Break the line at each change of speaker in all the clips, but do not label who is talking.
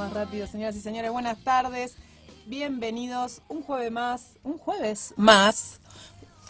más rápido, señoras y señores. Buenas tardes, bienvenidos un jueves más,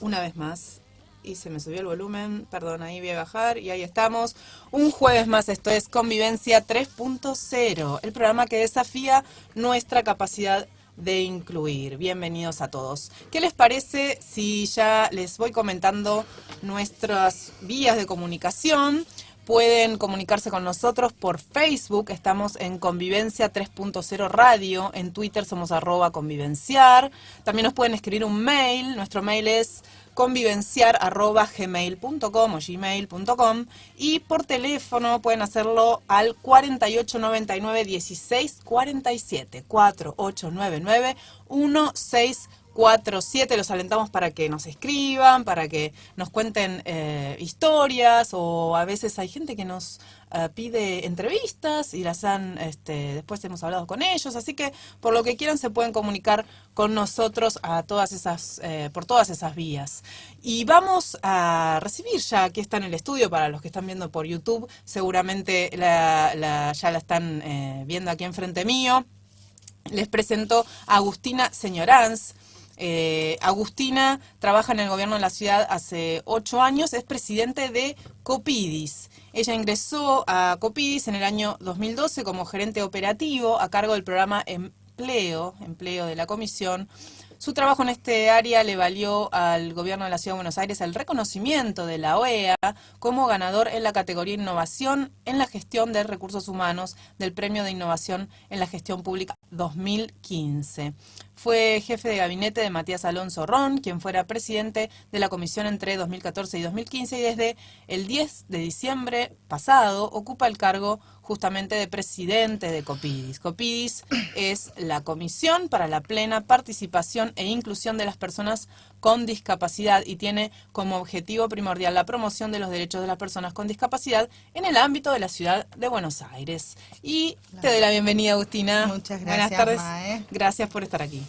una vez más. Y se me subió el volumen, perdón, ahí voy a bajar y ahí estamos. Un jueves más, esto es Convivencia 3.0, el programa que desafía nuestra capacidad de incluir. Bienvenidos a todos. ¿Qué les parece si ya les voy comentando nuestras vías de comunicación? Pueden comunicarse con nosotros por Facebook, estamos en Convivencia 3.0 Radio, en Twitter somos @convivenciar, también nos pueden escribir un mail, nuestro mail es convivenciar@gmail.com o gmail.com y por teléfono pueden hacerlo al 4899-1647, 4899-1647. Los alentamos para que nos escriban, para que nos cuenten historias, o a veces hay gente que nos pide entrevistas y las han, después hemos hablado con ellos, así que por lo que quieran se pueden comunicar con nosotros a todas esas, por todas esas vías. Y vamos a recibir ya, aquí está en el estudio, para los que están viendo por YouTube, seguramente ya la están viendo aquí enfrente mío. Les presento a Agustina Señoranz. Agustina trabaja en el gobierno de la ciudad hace 8 años, es presidente de Copidis. Ella ingresó a Copidis en el año 2012 como gerente operativo a cargo del programa Empleo de la Comisión. Su trabajo en este área le valió al gobierno de la Ciudad de Buenos Aires el reconocimiento de la OEA como ganador en la categoría Innovación en la Gestión de Recursos Humanos del Premio de Innovación en la Gestión Pública 2015. Fue jefe de gabinete de Matías Alonso Ron, quien fuera presidente de la comisión entre 2014 y 2015, y desde el 10 de diciembre pasado ocupa el cargo justamente de presidente de Copidis. Copidis es la Comisión para la Plena Participación e Inclusión de las Personas con Discapacidad y tiene como objetivo primordial la promoción de los derechos de las personas con discapacidad en el ámbito de la ciudad de Buenos Aires. Y te doy la bienvenida, Agustina.
Muchas gracias.
Buenas tardes.
Mae.
Gracias por estar aquí.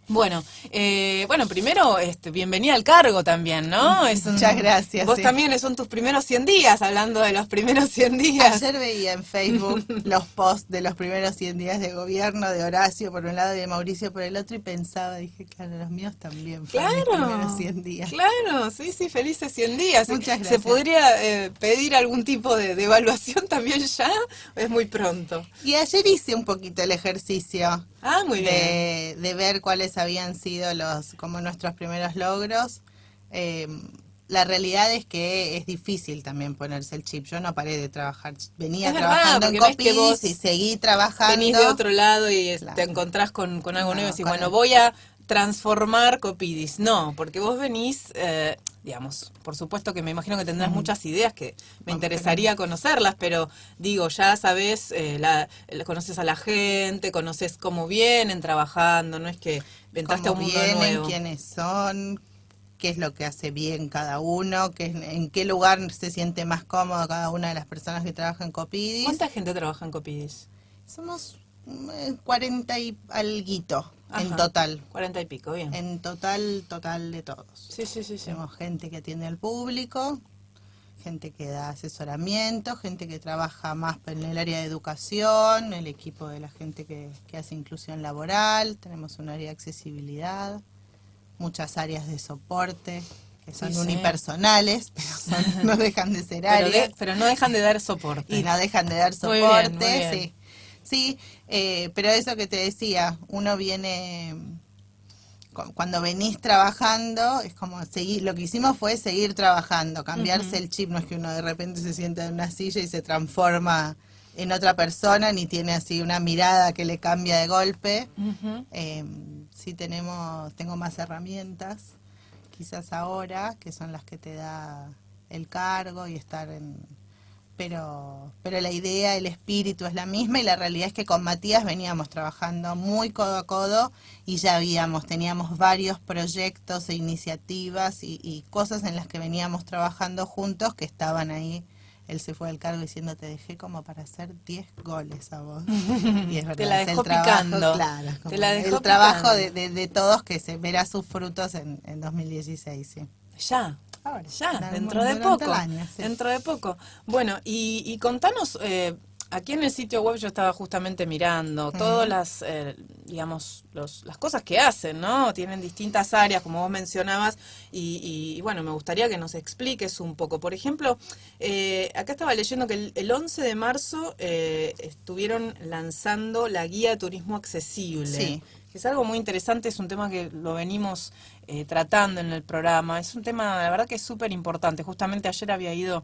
Bueno, primero, bienvenida al cargo también, ¿no?
Muchas gracias.
Vos
sí.
también son tus primeros 100 días, hablando de los primeros 100 días.
Ayer veía en Facebook los posts de los primeros 100 días de gobierno, de Horacio por un lado y de Mauricio por el otro, y pensaba, dije, claro, los míos también fueron mis primeros 100 días.
Claro, sí, felices 100 días.
Muchas gracias.
¿Se podría pedir algún tipo de evaluación también ya? Es muy pronto.
Y ayer hice un poquito el ejercicio.
Muy bien.
De ver cuáles habían sido como nuestros primeros logros. La realidad es que es difícil también ponerse el chip. Yo no paré de trabajar. Venía trabajando en Copidis y seguí trabajando.
Venís de otro lado y
Claro.
te encontrás con algo nuevo y decís, bueno,
el...
voy a transformar Copidis. No, porque vos venís, digamos, por supuesto que me imagino que tendrás muchas ideas que me interesaría conocerlas, pero digo, ya sabés, conoces a la gente, conoces cómo vienen trabajando, no es que entraste a un mundo nuevo.
Quiénes son, qué es lo que hace bien cada uno, en qué lugar se siente más cómodo cada una de las personas que trabajan en Copidis.
¿Cuánta gente trabaja en Copidis?
Somos 40 y alguito.
Ajá,
en total.
40 y pico, bien.
En total de todos.
Sí.
Tenemos gente que atiende al público, gente que da asesoramiento, gente que trabaja más en el área de educación, el equipo de la gente que hace inclusión laboral, tenemos un área de accesibilidad, muchas áreas de soporte que son unipersonales, pero no dejan de ser áreas.
Pero no dejan de dar soporte.
Y no dejan de dar soporte,
muy bien.
sí. Sí, pero eso que te decía, uno viene, cuando venís trabajando, es como seguir, lo que hicimos fue seguir trabajando, cambiarse el chip, no es que uno de repente se sienta en una silla y se transforma en otra persona, ni tiene así una mirada que le cambia de golpe. Sí tengo más herramientas, quizás ahora, que son las que te da el cargo y estar en... Pero la idea, el espíritu es la misma, y la realidad es que con Matías veníamos trabajando muy codo a codo y ya teníamos varios proyectos e iniciativas y cosas en las que veníamos trabajando juntos que estaban ahí. Él se fue del cargo diciendo, te dejé como para hacer 10 goles a vos. Y es verdad,
te la dejó
el trabajo,
picando.
claro,
Te la dejó
el trabajo
picando.
de todos que se verá sus frutos en 2016, sí.
Ya.
Ahora,
Ya, dentro de poco.
El año, sí.
Dentro de poco. Bueno, y contanos, Aquí en el sitio web yo estaba justamente mirando todas las, digamos, las cosas que hacen, ¿no? Tienen distintas áreas, como vos mencionabas, y bueno, me gustaría que nos expliques un poco. Por ejemplo, acá estaba leyendo que el 11 de marzo estuvieron lanzando la guía de turismo accesible.
Sí.
Que es algo muy interesante, es un tema que lo venimos tratando en el programa. Es un tema, la verdad que es súper importante. Justamente ayer había ido,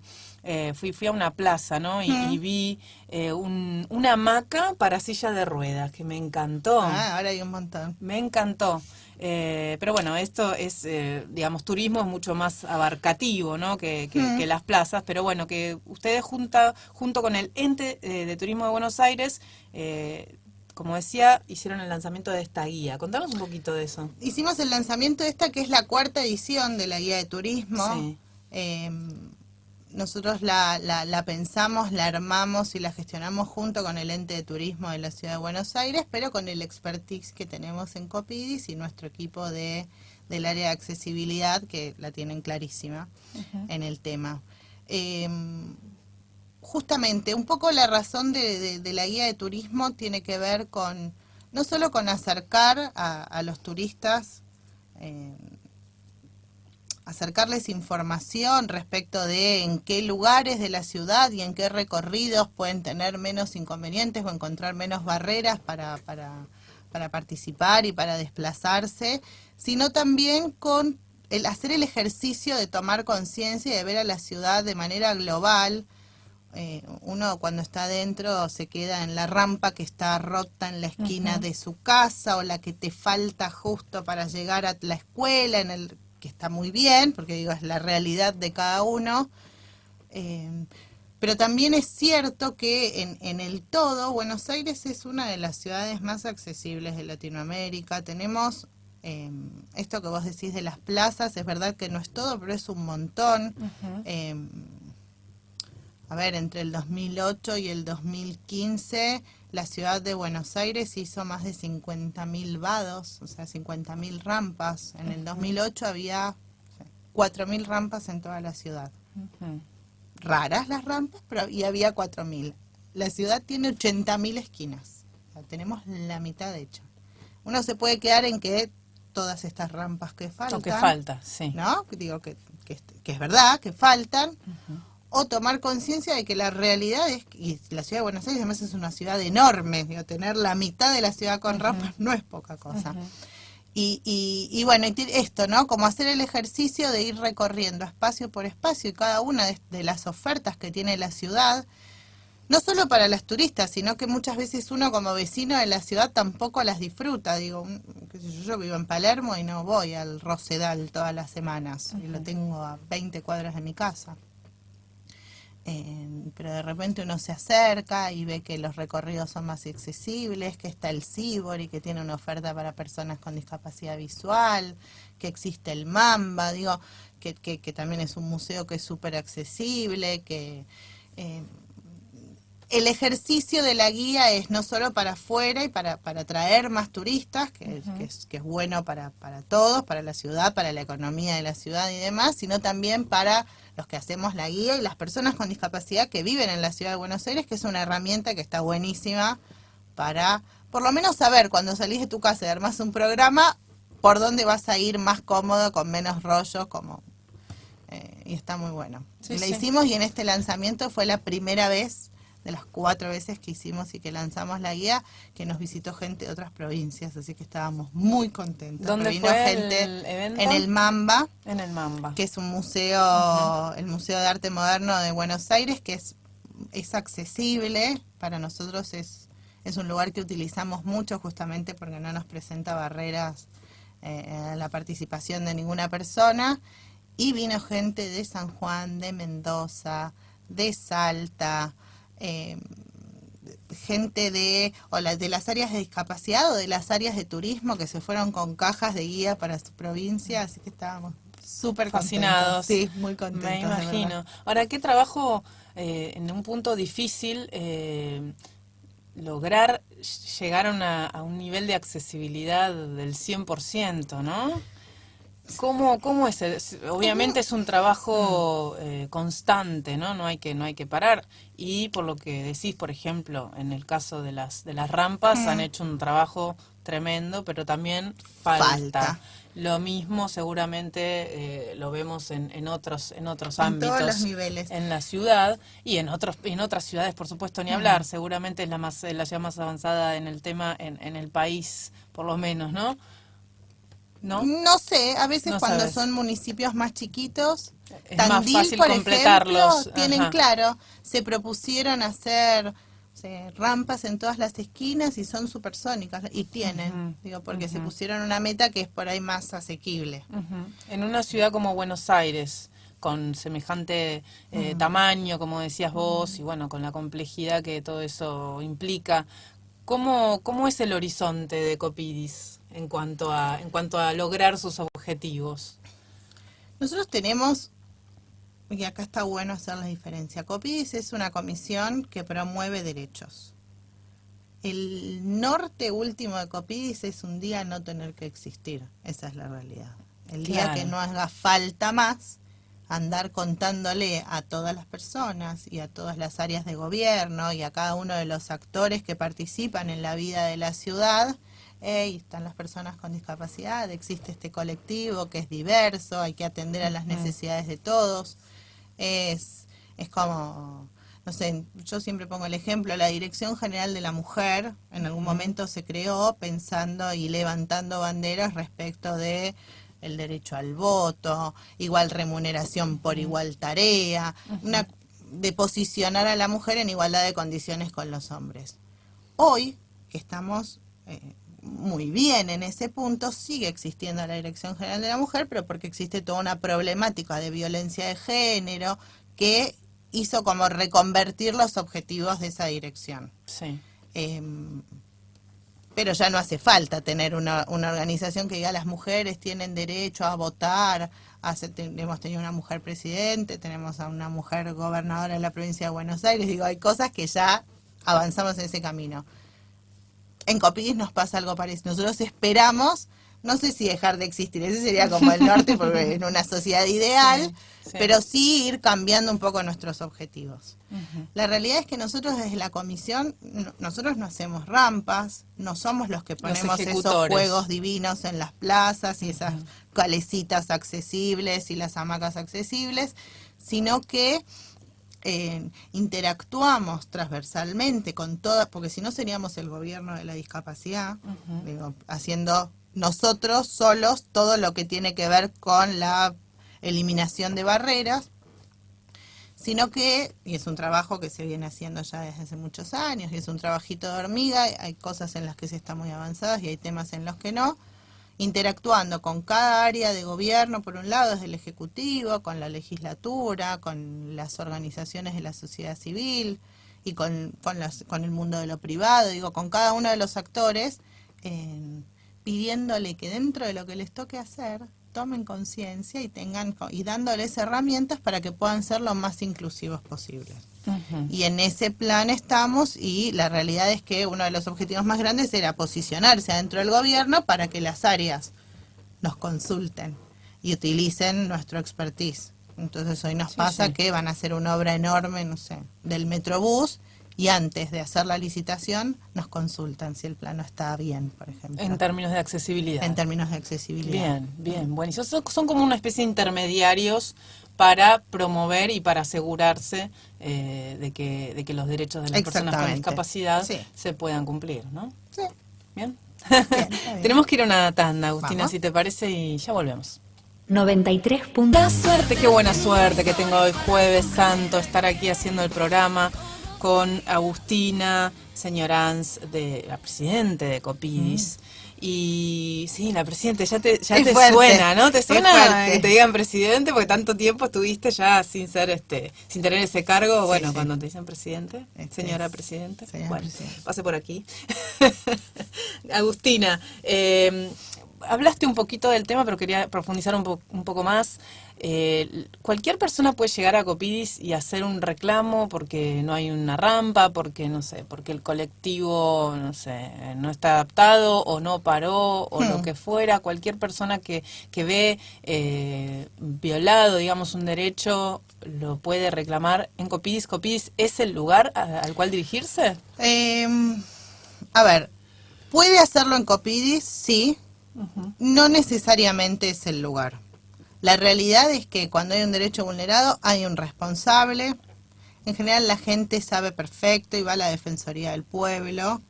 fui a una plaza, ¿no? Y vi una hamaca para silla de ruedas, que me encantó.
Ah, ahora hay un montón.
Me encantó. Pero bueno, esto es, digamos, turismo es mucho más abarcativo, ¿no? Que las plazas. Pero bueno, que ustedes junto con el Ente de Turismo de Buenos Aires, como decía, hicieron el lanzamiento de esta guía. Contanos un poquito de eso.
Hicimos el lanzamiento de esta, que es la 4ª edición de la guía de turismo.
Sí.
Nosotros la pensamos, la armamos y la gestionamos junto con el Ente de Turismo de la Ciudad de Buenos Aires, pero con el expertise que tenemos en Copidis y nuestro equipo del área de accesibilidad, que la tienen clarísima en el tema. Justamente, un poco la razón de la guía de turismo tiene que ver con, no solo con acercar a los turistas, acercarles información respecto de en qué lugares de la ciudad y en qué recorridos pueden tener menos inconvenientes o encontrar menos barreras para participar y para desplazarse, sino también con hacer el ejercicio de tomar conciencia y de ver a la ciudad de manera global. Uno cuando está adentro se queda en la rampa que está rota en la esquina de su casa, o la que te falta justo para llegar a la escuela, que está muy bien, porque digo, es la realidad de cada uno. Pero también es cierto que en el todo, Buenos Aires es una de las ciudades más accesibles de Latinoamérica. Tenemos esto que vos decís de las plazas, es verdad que no es todo, pero es un montón. A ver, entre el 2008 y el 2015, la ciudad de Buenos Aires hizo más de 50.000 vados, o sea, 50.000 rampas. En el 2008 había 4.000 rampas en toda la ciudad. Raras las rampas, pero y había 4.000. La ciudad tiene 80.000 esquinas. O sea, tenemos la mitad hecha. Uno se puede quedar en que todas estas rampas que faltan...
O que falta, sí.
¿No? Digo que es verdad, que faltan... O tomar conciencia de que la realidad es, y la ciudad de Buenos Aires además es una ciudad enorme, digo, tener la mitad de la ciudad con rampas no es poca cosa. Y bueno, esto, ¿no? Como hacer el ejercicio de ir recorriendo espacio por espacio y cada una de las ofertas que tiene la ciudad, no solo para las turistas, sino que muchas veces uno como vecino de la ciudad tampoco las disfruta. Digo, qué sé yo vivo en Palermo y no voy al Rosedal todas las semanas, y lo tengo a 20 cuadras de mi casa. Pero de repente uno se acerca y ve que los recorridos son más accesibles, que está el Sibori, que tiene una oferta para personas con discapacidad visual, que existe el Mamba, digo, que también es un museo que es súper accesible, que el ejercicio de la guía es no solo para afuera y para atraer más turistas, que es bueno para todos, para la ciudad, para la economía de la ciudad y demás, sino también para los que hacemos la guía y las personas con discapacidad que viven en la ciudad de Buenos Aires, que es una herramienta que está buenísima para, por lo menos, saber cuando salís de tu casa y armás un programa, por dónde vas a ir más cómodo, con menos rollos, y está muy bueno.
Sí,
la
sí.
hicimos, y en este lanzamiento fue la primera vez de las 4 veces que hicimos y que lanzamos la guía, que nos visitó gente de otras provincias, así que estábamos muy contentos.
¿Dónde
Vino
fue
gente
el evento?
en el Mamba,
En el Mamba.
que es un museo, el Museo de Arte Moderno de Buenos Aires, que es accesible. Para nosotros es un lugar que utilizamos mucho, justamente porque no nos presenta barreras a la participación de ninguna persona. Y vino gente de San Juan, de Mendoza, de Salta, gente de las áreas de discapacidad o de las áreas de turismo, que se fueron con cajas de guía para su provincia, así que estábamos súper
fascinados.
Sí, muy contentos.
Me imagino. Ahora, qué trabajo en un punto difícil lograr llegar a un nivel de accesibilidad del 100%, ¿no? ¿Cómo es? Obviamente es un trabajo constante, ¿no? No hay que parar. Y por lo que decís, por ejemplo, en el caso de las rampas, han hecho un trabajo tremendo, pero también falta. Lo mismo seguramente lo vemos en otros
En todos los
ámbitos
niveles.
en la ciudad y en otras ciudades, por supuesto, ni hablar. Seguramente es la ciudad más avanzada en el tema en el país, por lo menos, ¿no? ¿No?
No sé, a veces
No
cuando
sabes.
son municipios más chiquitos,
Es más
Tandil,
fácil
por
completarlos.
ejemplo, tienen
Ajá.
claro, se propusieron hacer rampas en todas las esquinas y son supersónicas, y tienen, digo, porque se pusieron una meta que es por ahí más asequible.
En una ciudad como Buenos Aires, con semejante tamaño, como decías vos, y bueno, con la complejidad que todo eso implica, ¿cómo es el horizonte de Copidis en cuanto a lograr sus objetivos?
Nosotros tenemos, y acá está bueno hacer la diferencia, Copidis es una comisión que promueve derechos. El norte último de Copidis es un día no tener que existir, esa es la realidad. El día
Claro.
que no haga falta más andar contándole a todas las personas y a todas las áreas de gobierno y a cada uno de los actores que participan en la vida de la ciudad, están las personas con discapacidad, existe este colectivo que es diverso, hay que atender a las necesidades de todos. Es como, no sé, yo siempre pongo el ejemplo, la Dirección General de la Mujer en algún momento se creó pensando y levantando banderas respecto de el derecho al voto, igual remuneración por igual tarea, de posicionar a la mujer en igualdad de condiciones con los hombres. Hoy, que estamos muy bien en ese punto, sigue existiendo la Dirección General de la Mujer, pero porque existe toda una problemática de violencia de género que hizo como reconvertir los objetivos de esa dirección.
Sí.
Pero ya no hace falta tener una organización que diga las mujeres tienen derecho a votar. Hemos tenido una mujer presidente, tenemos a una mujer gobernadora de la provincia de Buenos Aires. Digo, hay cosas que ya avanzamos en ese camino. En Copidis nos pasa algo parecido. Nosotros esperamos, no sé si dejar de existir, ese sería como el norte, porque en una sociedad ideal,
sí.
pero sí ir cambiando un poco nuestros objetivos. La realidad es que nosotros desde la comisión, nosotros no hacemos rampas, no somos los que ponemos esos juegos divinos en las plazas y esas calecitas accesibles y las hamacas accesibles, sino que interactuamos transversalmente con todas, porque si no seríamos el gobierno de la discapacidad, digo, haciendo nosotros solos todo lo que tiene que ver con la eliminación de barreras, sino que, y es un trabajo que se viene haciendo ya desde hace muchos años, y es un trabajito de hormiga, hay cosas en las que se está muy avanzadas y hay temas en los que no, interactuando con cada área de gobierno, por un lado desde el Ejecutivo, con la legislatura, con las organizaciones de la sociedad civil y con el mundo de lo privado, digo, con cada uno de los actores, pidiéndole que dentro de lo que les toque hacer, tomen conciencia y dándoles herramientas para que puedan ser lo más inclusivos posibles. Y en ese plan estamos, y la realidad es que uno de los objetivos más grandes era posicionarse dentro del gobierno para que las áreas nos consulten y utilicen nuestro expertise. Entonces hoy nos pasa que van a hacer una obra enorme, no sé, del Metrobús, y antes de hacer la licitación nos consultan si el plano está bien, por ejemplo.
En términos de accesibilidad.
En términos de accesibilidad.
Bien, buenísimo. Son como una especie de intermediarios para promover y para asegurarse de que los derechos de las personas con discapacidad se puedan cumplir, ¿no?
Sí.
Bien.
Bien, está bien.
Tenemos que ir a una tanda, Agustina,
Vamos.
si te parece, y ya volvemos.
93 puntos.
La suerte, qué buena suerte que tengo hoy, Jueves Santo, estar aquí haciendo el programa con Agustina Señoranz, la presidente de Copidis. Y sí, la presidente, ya te
fuerte,
suena, ¿no? ¿Te
es
suena
fuerte.
que te digan presidente? Porque tanto tiempo estuviste ya sin tener ese cargo.
Sí,
Bueno,
sí.
cuando te dicen presidente, señora
es-
presidente.
señora
Bueno,
presidenta.
pase por aquí. Agustina, hablaste un poquito del tema, pero quería profundizar un poco más. Cualquier persona puede llegar a Copidis y hacer un reclamo porque no hay una rampa, porque no sé, porque el colectivo, no sé, no está adaptado o no paró o lo que fuera. Cualquier persona que ve violado, digamos, un derecho lo puede reclamar en Copidis. ¿Copidis es el lugar al cual dirigirse?
A ver, puede hacerlo en Copidis, sí. No necesariamente es el lugar. La realidad es que cuando hay un derecho vulnerado hay un responsable. En general la gente sabe perfecto y va a la Defensoría del Pueblo,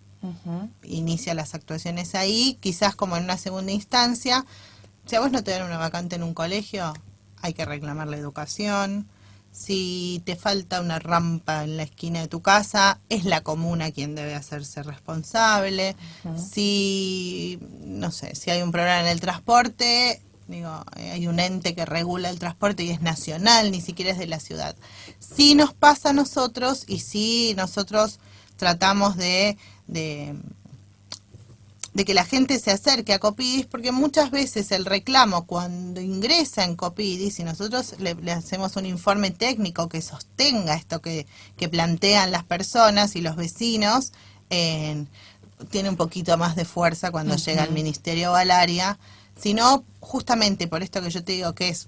inicia las actuaciones ahí, quizás como en una segunda instancia. Si a vos no te dan una vacante en un colegio, hay que reclamar la educación. Si te falta una rampa en la esquina de tu casa, es la comuna quien debe hacerse responsable. Si, no sé, si hay un problema en el transporte, digo, hay un ente que regula el transporte y es nacional, ni siquiera es de la ciudad. Sí nos pasa a nosotros y sí nosotros tratamos de que la gente se acerque a Copidis, porque muchas veces el reclamo cuando ingresa en Copidis y nosotros le hacemos un informe técnico que sostenga esto que plantean las personas y los vecinos, tiene un poquito más de fuerza cuando llega al ministerio o al área, sino justamente por esto que yo te digo que es,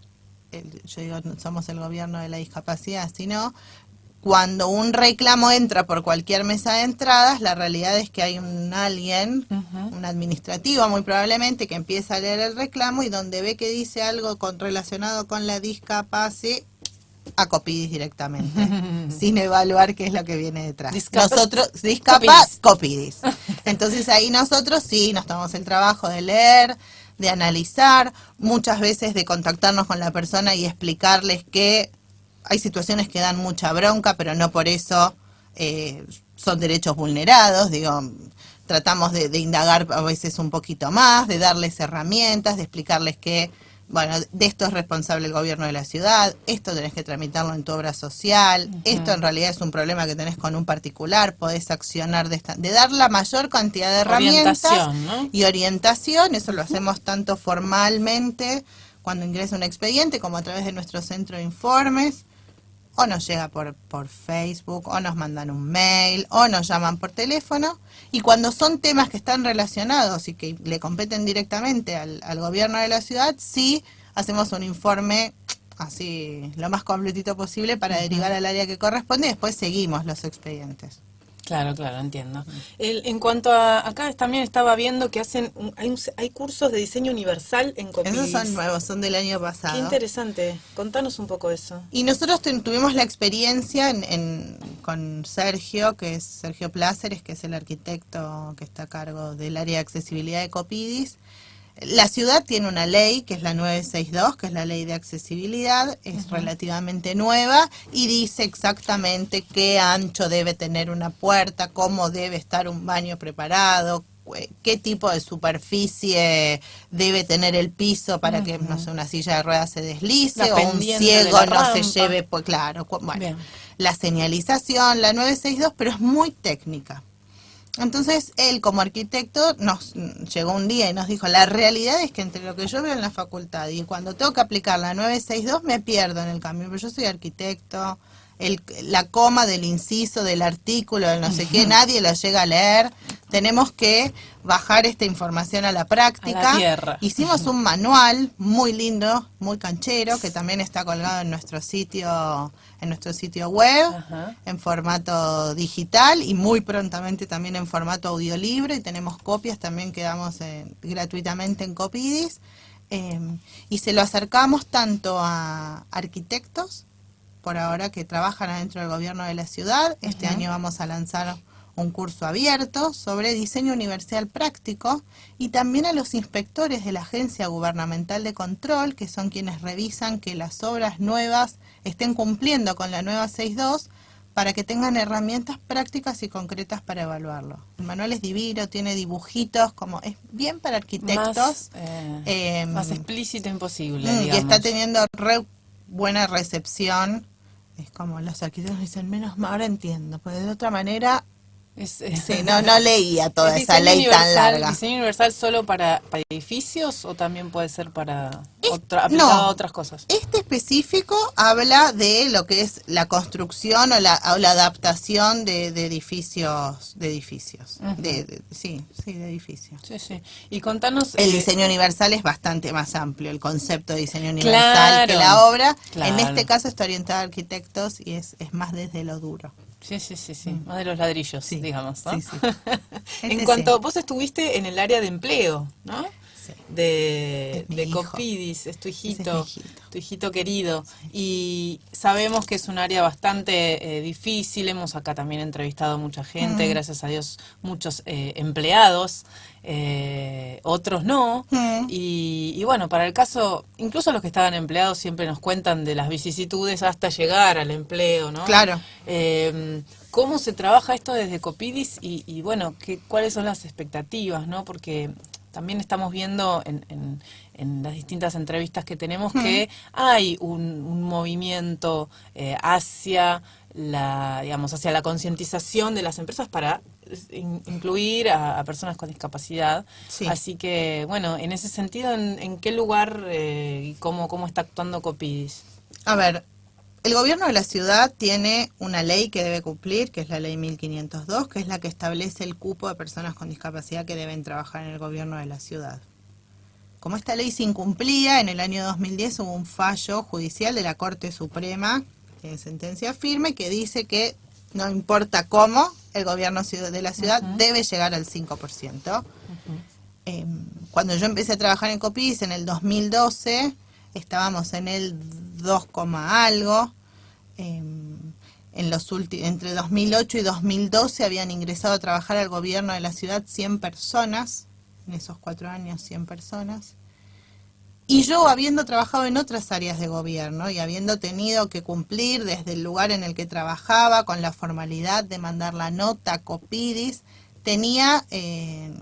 yo digo, no somos el gobierno de la discapacidad, sino cuando un reclamo entra por cualquier mesa de entradas, la realidad es que hay alguien, un administrativo muy probablemente, que empieza a leer el reclamo y donde ve que dice algo relacionado con la discapacidad, a Copidis directamente, sin evaluar qué es lo que viene detrás. Nosotros, Copidis. Entonces ahí nosotros sí nos tomamos el trabajo de leer, de analizar, muchas veces de contactarnos con la persona y explicarles que hay situaciones que dan mucha bronca, pero no por eso son derechos vulnerados. Digo, tratamos de indagar a veces un poquito más, de darles herramientas, de explicarles que, bueno, de esto es responsable el gobierno de la ciudad, esto tenés que tramitarlo en tu obra social, esto en realidad es un problema que tenés con un particular, podés accionar de dar la mayor cantidad de herramientas, ¿no? Y orientación. Eso lo hacemos tanto formalmente cuando ingresa un expediente como a través de nuestro centro de informes, o nos llega por Facebook, o nos mandan un mail, o nos llaman por teléfono. Y cuando son temas que están relacionados y que le competen directamente al gobierno de la ciudad, sí hacemos un informe así lo más completito posible para derivar al área que corresponde y después seguimos los expedientes.
Claro, claro, entiendo. En cuanto a acá también estaba viendo que hay cursos de diseño universal en Copidis.
Esos son nuevos, son del año pasado.
Qué interesante. Contanos un poco de eso.
Y nosotros tuvimos la experiencia con Sergio, que es Sergio Pláceres, que es el arquitecto que está a cargo del área de accesibilidad de Copidis. La ciudad tiene una ley, que es la 962, que es la ley de accesibilidad, es relativamente nueva y dice exactamente qué ancho debe tener una puerta, cómo debe estar un baño preparado, qué tipo de superficie debe tener el piso para que, no sé, una silla de ruedas se deslice o un ciego no se lleve, pues claro, bueno, la señalización, la 962, pero es muy técnica. Entonces él como arquitecto nos llegó un día y nos dijo, la realidad es que entre lo que yo veo en la facultad y cuando tengo que aplicar la 962 me pierdo en el camino, pero yo soy arquitecto, la coma del inciso, del artículo, del no sé qué, nadie lo llega a leer, tenemos que bajar esta información a la práctica.
A la tierra.
Hicimos un manual muy lindo, muy canchero, que también está colgado en nuestro sitio web, en formato digital y muy prontamente también en formato audiolibro, y tenemos copias también que damos gratuitamente en Copidis, y se lo acercamos tanto a arquitectos, por ahora, que trabajan adentro del gobierno de la ciudad. Este año vamos a lanzar un curso abierto sobre diseño universal práctico, y también a los inspectores de la Agencia Gubernamental de Control, que son quienes revisan que las obras nuevas estén cumpliendo con la nueva 62, para que tengan herramientas prácticas y concretas para evaluarlo. El manual es divino, tiene dibujitos, como es bien para arquitectos.
Más explícito imposible,
Y
digamos.
está teniendo buena recepción. Es como los arquitectos dicen, menos mal, ahora entiendo, porque de otra manera Sí, no leía toda
¿Es
esa
diseño
ley tan
universal,
larga.
diseño universal solo para edificios o también puede ser para aplicado a
No,
otras cosas?
este específico habla de lo que es la construcción o la adaptación de edificios,
Ujú.
sí, de edificios.
Sí, sí. Y contanos...
El diseño universal es bastante más amplio, el concepto de diseño universal que
claro,
la obra. En
claro.
este caso está orientado a arquitectos y es más desde lo duro.
Sí, sí, sí, sí. Más de los ladrillos,
Sí,
digamos, ¿no?
sí, sí.
En
Este
cuanto,
sí.
vos estuviste en el área de empleo, ¿no?
Sí.
De,
Es mi
de
hijo.
Copidis, es
Ese es mi hijito.
tu hijito querido. Y sabemos que es un área bastante difícil. Hemos acá también entrevistado a mucha gente, gracias a Dios, muchos empleados, otros no. Y bueno, para el caso, incluso los que estaban empleados siempre nos cuentan de las vicisitudes hasta llegar al empleo, ¿no?
Claro.
¿Cómo se trabaja esto desde Copidis y bueno, cuáles son las expectativas, ¿no? Porque también estamos viendo en las distintas entrevistas que tenemos que hay un movimiento hacia hacia la concientización de las empresas para incluir a personas con discapacidad.
Sí.
Así que, bueno, en ese sentido, ¿en qué lugar y cómo está actuando Copidis?
A ver, el gobierno de la ciudad tiene una ley que debe cumplir, que es la ley 1502, que es la que establece el cupo de personas con discapacidad que deben trabajar en el gobierno de la ciudad. Como esta ley se incumplía, en el año 2010 hubo un fallo judicial de la Corte Suprema, que tiene sentencia firme, que dice que no importa cómo, el gobierno de la ciudad debe llegar al 5%. Cuando yo empecé a trabajar en Copidis en el 2012, estábamos en el 2, algo. Entre 2008 y 2012 habían ingresado a trabajar al gobierno de la ciudad 100 personas, en esos 4 años 100 personas. Y yo, habiendo trabajado en otras áreas de gobierno y habiendo tenido que cumplir desde el lugar en el que trabajaba con la formalidad de mandar la nota a Copidis, tenía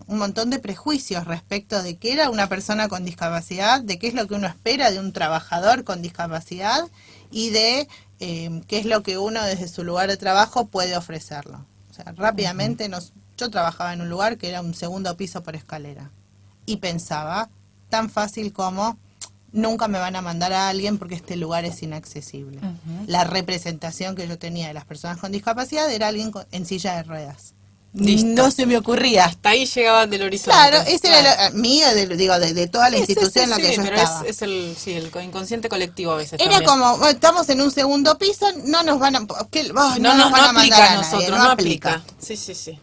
un montón de prejuicios respecto de qué era una persona con discapacidad, de qué es lo que uno espera de un trabajador con discapacidad y de qué es lo que uno desde su lugar de trabajo puede ofrecerlo. O sea, rápidamente yo trabajaba en un lugar que era un segundo piso por escalera y pensaba tan fácil como nunca me van a mandar a alguien porque este lugar es inaccesible. La representación que yo tenía de las personas con discapacidad era alguien en silla de ruedas.
Listo.
No se me ocurría.
Hasta ahí llegaban del horizonte.
Claro, ese era mío, de toda la institución en la que yo
pero
estaba.
es el inconsciente colectivo a veces
Era
también.
como, bueno, estamos en un segundo piso, no nos van a, no nos van a
aplica
mandar
a
a
nosotros,
nadie, no aplica.
Sí, sí, sí.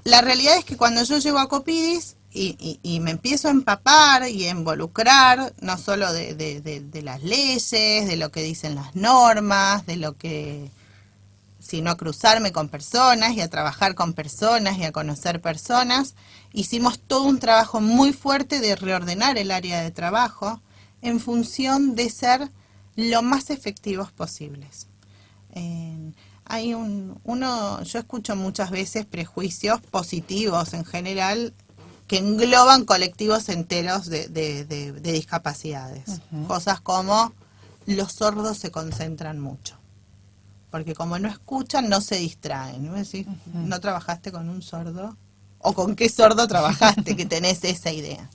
La realidad es que cuando yo llego a Copidis y me empiezo a empapar y a involucrar, no solo de las leyes, de lo que dicen las normas, sino a cruzarme con personas y a trabajar con personas y a conocer personas, hicimos todo un trabajo muy fuerte de reordenar el área de trabajo en función de ser lo más efectivos posibles. Yo escucho muchas veces prejuicios positivos en general que engloban colectivos enteros de discapacidades. Cosas como los sordos se concentran mucho, porque como no escuchan no se distraen. ¿No? Decís, ¿no trabajaste con un sordo? ¿O con qué sordo trabajaste que tenés esa idea?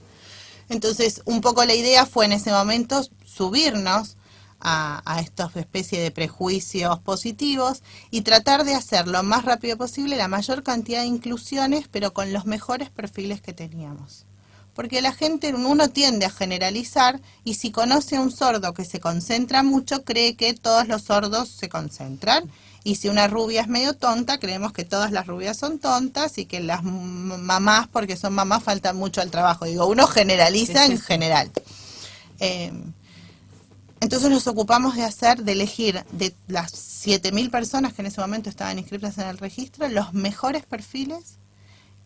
Entonces, un poco la idea fue en ese momento subirnos a estas especies de prejuicios positivos y tratar de hacer lo más rápido posible la mayor cantidad de inclusiones, pero con los mejores perfiles que teníamos. Porque la gente, uno tiende a generalizar y si conoce a un sordo que se concentra mucho, cree que todos los sordos se concentran. Y si una rubia es medio tonta, creemos que todas las rubias son tontas y que las mamás, porque son mamás, faltan mucho al trabajo. Digo, uno generaliza en general. Entonces nos ocupamos de elegir de las 7.000 personas que en ese momento estaban inscritas en el registro, los mejores perfiles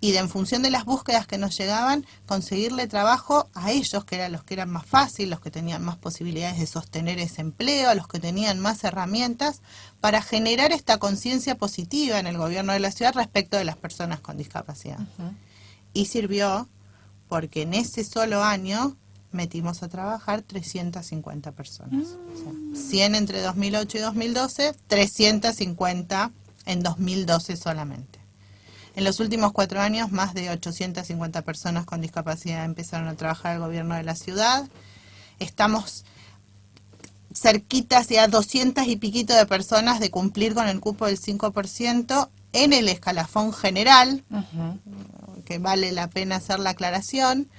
y en función de las búsquedas que nos llegaban, conseguirle trabajo a ellos, que eran los que eran más fáciles, los que tenían más posibilidades de sostener ese empleo, a los que tenían más herramientas, para generar esta conciencia positiva en el gobierno de la ciudad respecto de las personas con discapacidad. Y sirvió porque en ese solo año metimos a trabajar 350 personas. O sea, 100 entre 2008 y 2012, 350 en 2012 solamente. En los últimos 4 años, más de 850 personas con discapacidad empezaron a trabajar al gobierno de la ciudad. Estamos cerquita, hacia 200 y piquito de personas de cumplir con el cupo del 5% en el escalafón general, que vale la pena hacer la aclaración.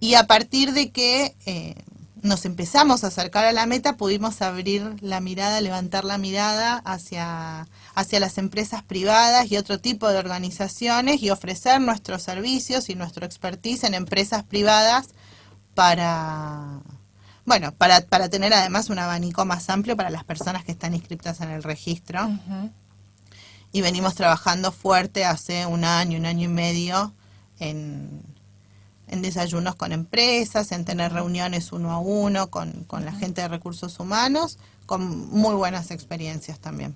Y a partir de que nos empezamos a acercar a la meta, pudimos abrir la mirada, levantar la mirada hacia las empresas privadas y otro tipo de organizaciones y ofrecer nuestros servicios y nuestro expertise en empresas privadas para tener además un abanico más amplio para las personas que están inscritas en el registro. Y venimos trabajando fuerte hace un año y medio en desayunos con empresas, en tener reuniones 1 a 1 con la gente de recursos humanos, con muy buenas experiencias también.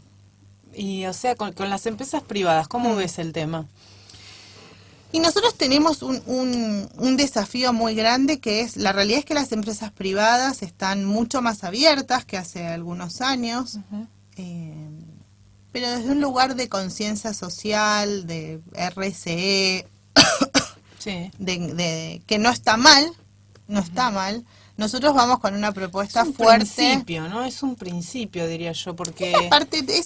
Y o sea, con las empresas privadas, ¿cómo ves el tema?
Y nosotros tenemos un desafío muy grande, que es, la realidad es que las empresas privadas están mucho más abiertas que hace algunos años, pero desde un lugar de conciencia social, de RSE,
Sí.
de que no está mal, nosotros vamos con una propuesta
Es un
fuerte.
principio, ¿no? Es un principio, diría yo, porque
Aparte,
porque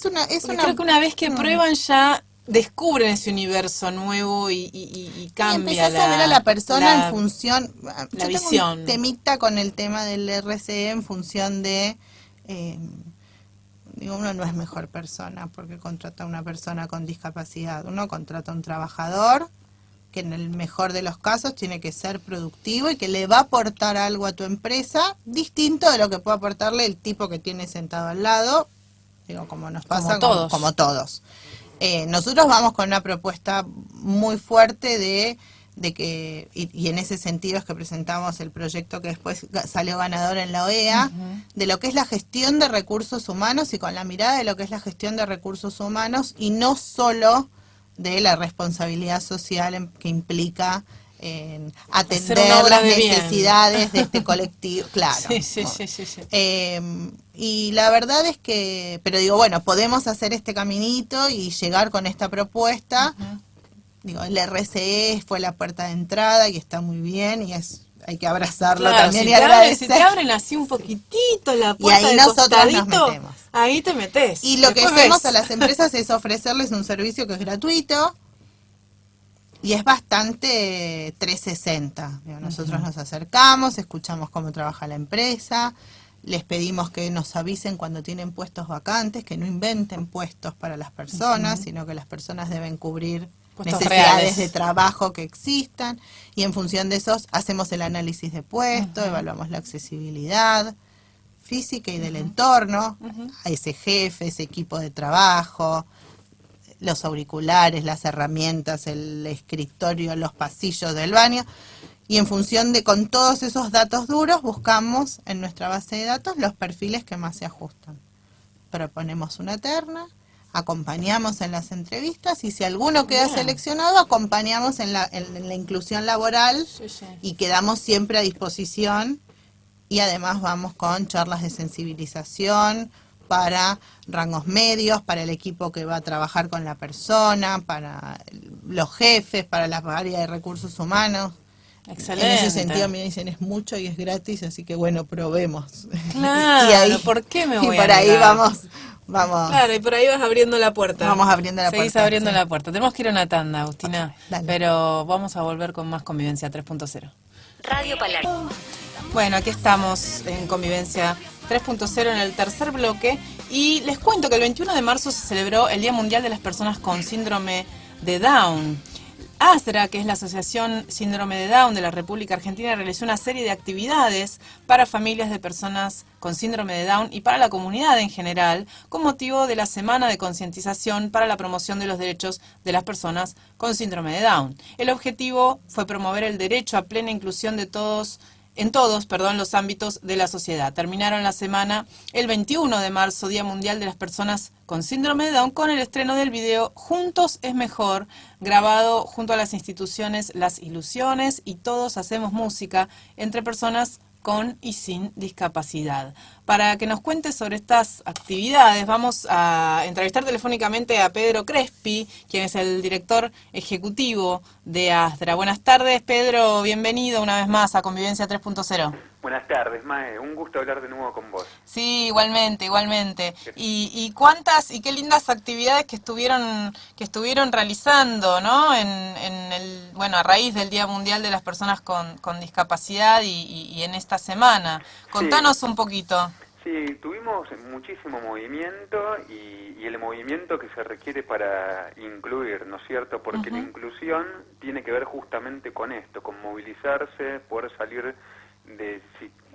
creo que una vez que prueban ya descubren ese universo nuevo y cambia
y empezás a ver a la persona en función,
la
yo tengo
visión.
un temita con el tema del RCE en función de, uno no es mejor persona porque contrata a una persona con discapacidad, uno contrata a un trabajador que en el mejor de los casos tiene que ser productivo y que le va a aportar algo a tu empresa distinto de lo que puede aportarle el tipo que tiene sentado al lado, como nos pasa, como todos. Nosotros vamos con una propuesta muy fuerte de que, y en ese sentido es que presentamos el proyecto que después salió ganador en la OEA, de lo que es la gestión de recursos humanos y con la mirada de lo que es la gestión de recursos humanos y no solo de la responsabilidad social que implica atender las necesidades de este colectivo, claro.
Sí.
Y la verdad es que, pero podemos hacer este caminito y llegar con esta propuesta. El RCE fue la puerta de entrada y está muy bien y hay que abrazarlo también y agradecer.
Si te abren así un poquitito la puerta,
y ahí nosotros nos metemos.
Ahí te metes.
Y lo que hacemos a las empresas es ofrecerles un servicio que es gratuito y es bastante 360. Nosotros nos acercamos, escuchamos cómo trabaja la empresa, les pedimos que nos avisen cuando tienen puestos vacantes, que no inventen puestos para las personas, sino que las personas deben cubrir
puestos
necesidades
reales
de trabajo que existan, y en función de esos hacemos el análisis de puesto, evaluamos la accesibilidad física y del entorno, a ese jefe, ese equipo de trabajo, los auriculares, las herramientas, el escritorio, los pasillos del baño, y en función de, con todos esos datos duros, buscamos en nuestra base de datos los perfiles que más se ajustan. Proponemos una terna, acompañamos en las entrevistas y si alguno queda seleccionado, acompañamos en la inclusión laboral y quedamos siempre a disposición y además vamos con charlas de sensibilización para rangos medios, para el equipo que va a trabajar con la persona, para los jefes, para las áreas de recursos humanos.
Excelente.
En ese sentido me dicen es mucho y es gratis, así que probemos.
Claro,
y ahí,
¿por qué me voy
y por
a
ahí
negar?
vamos.
Claro, y por ahí vas abriendo la puerta.
Vamos abriendo la puerta.
Seguís abriendo la puerta. Tenemos que ir a una tanda, Agustina.
Dale.
Pero vamos a volver con más Convivencia 3.0.
Radio Palar.
Bueno, aquí estamos en Convivencia 3.0 en el tercer bloque. Y les cuento que el 21 de marzo se celebró el Día Mundial de las Personas con Síndrome de Down. ASDRA, que es la Asociación Síndrome de Down de la República Argentina, realizó una serie de actividades para familias de personas con síndrome de Down y para la comunidad en general, con motivo de la Semana de Concientización para la Promoción de los Derechos de las Personas con Síndrome de Down. El objetivo fue promover el derecho a plena inclusión de todos los ámbitos de la sociedad. Terminaron la semana el 21 de marzo, Día Mundial de las Personas con Síndrome de Down, con el estreno del video Juntos es Mejor, grabado junto a las instituciones Las Ilusiones y Todos Hacemos Música, entre personas con y sin discapacidad. Para que nos cuente sobre estas actividades, vamos a entrevistar telefónicamente a Pedro Crespi, quien es el director ejecutivo de ASDRA. Buenas tardes, Pedro, bienvenido una vez más a Convivencia 3.0.
Buenas tardes, Mae. Un gusto hablar de nuevo con vos.
Sí, igualmente, igualmente. Y cuántas y qué lindas actividades que estuvieron realizando, ¿no? Bueno, a raíz del Día Mundial de las Personas con Discapacidad y en esta semana. Contanos un poquito.
Sí, tuvimos muchísimo movimiento y el movimiento que se requiere para incluir, ¿no es cierto? Porque la inclusión tiene que ver justamente con esto, con movilizarse, poder salir de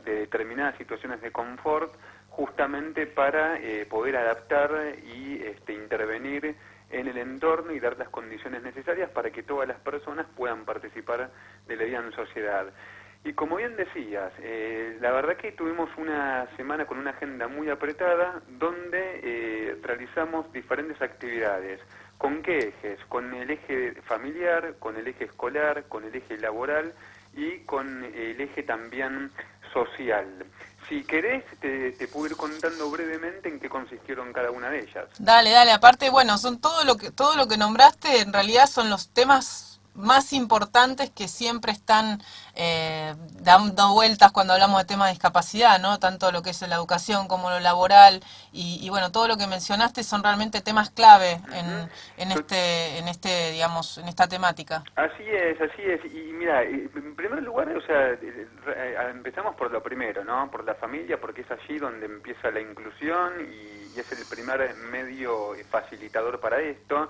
determinadas situaciones de confort, justamente para poder adaptar y intervenir en el entorno y dar las condiciones necesarias para que todas las personas puedan participar de la vida en sociedad. Y como bien decías, la verdad que tuvimos una semana con una agenda muy apretada donde realizamos diferentes actividades. ¿Con qué ejes? Con el eje familiar, con el eje escolar, con el eje laboral y con el eje también social. Si querés, te puedo ir contando brevemente en qué consistieron cada una de ellas.
Dale, aparte, bueno, son todo lo que nombraste, en realidad son los temas más importantes que siempre están dando vueltas cuando hablamos de temas de discapacidad, ¿no? Tanto lo que es la educación como lo laboral y bueno, todo lo que mencionaste son realmente temas clave digamos, en esta temática.
Así es. Y mira, en primer lugar, o sea, empezamos por lo primero, ¿no? Por la familia, porque es allí donde empieza la inclusión y es el primer medio facilitador para esto.